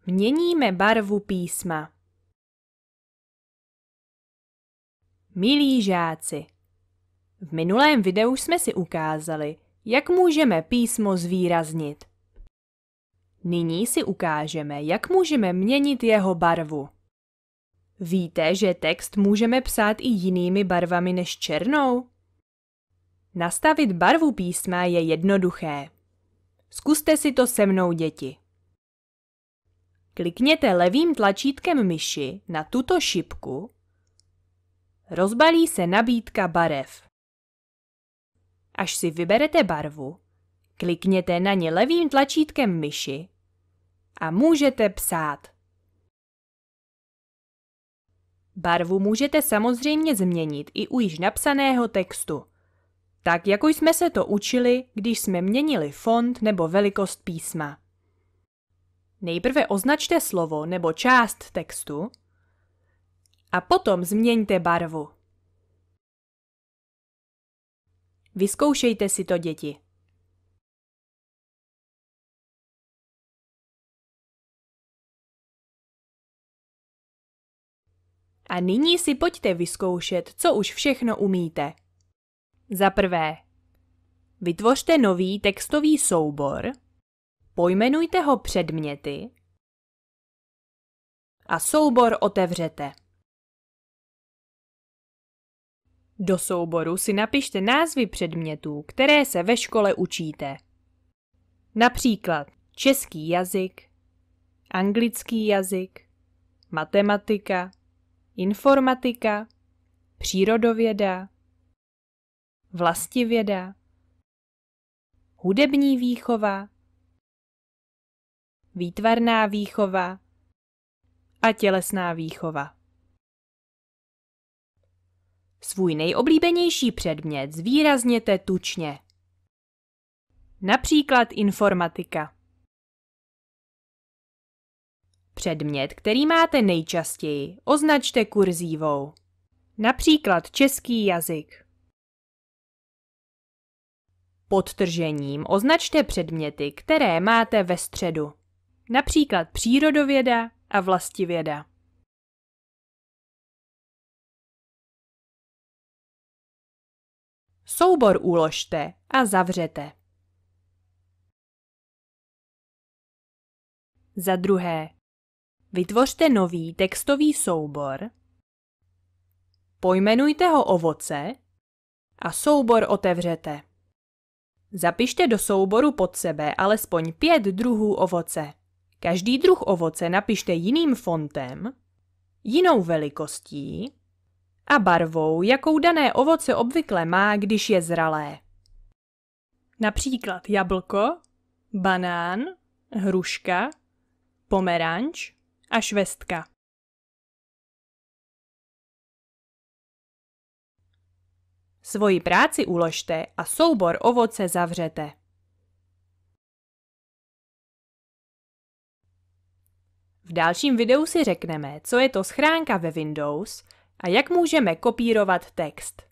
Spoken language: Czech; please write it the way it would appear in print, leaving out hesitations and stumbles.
Měníme barvu písma. Milí žáci, v minulém videu jsme si ukázali, jak můžeme písmo zvýraznit. Nyní si ukážeme, jak můžeme měnit jeho barvu. Víte, že text můžeme psát i jinými barvami než černou? Nastavit barvu písma je jednoduché. Zkuste si to se mnou, děti. Klikněte levým tlačítkem myši na tuto šipku. Rozbalí se nabídka barev. Až si vyberete barvu, klikněte na ně levým tlačítkem myši a můžete psát. Barvu můžete samozřejmě změnit i u již napsaného textu, tak jako jsme se to učili, když jsme měnili font nebo velikost písma. Nejprve označte slovo nebo část textu a potom změňte barvu. Vyzkoušejte si to, děti. A nyní si pojďte vyzkoušet, co už všechno umíte. Za prvé, vytvořte nový textový soubor, pojmenujte ho předměty a soubor otevřete. Do souboru si napište názvy předmětů, které se ve škole učíte. Například český jazyk, anglický jazyk, matematika, informatika, přírodověda, vlastivěda, hudební výchova, výtvarná výchova a tělesná výchova. Svůj nejoblíbenější předmět zvýrazněte tučně. Například informatika. Předmět, který máte nejčastěji, označte kurzívou. Například český jazyk. Podtržením označte předměty, které máte ve středu. Například přírodověda a vlastivěda. Soubor uložte a zavřete. Za druhé, vytvořte nový textový soubor, pojmenujte ho ovoce a soubor otevřete. Zapište do souboru pod sebe alespoň 5 druhů ovoce. Každý druh ovoce napište jiným fontem, jinou velikostí a barvou, jakou dané ovoce obvykle má, když je zralé. Například jablko, banán, hruška, pomeranč a švestka. Svoji práci uložte a soubor ovoce zavřete. V dalším videu si řekneme, co je to schránka ve Windows a jak můžeme kopírovat text.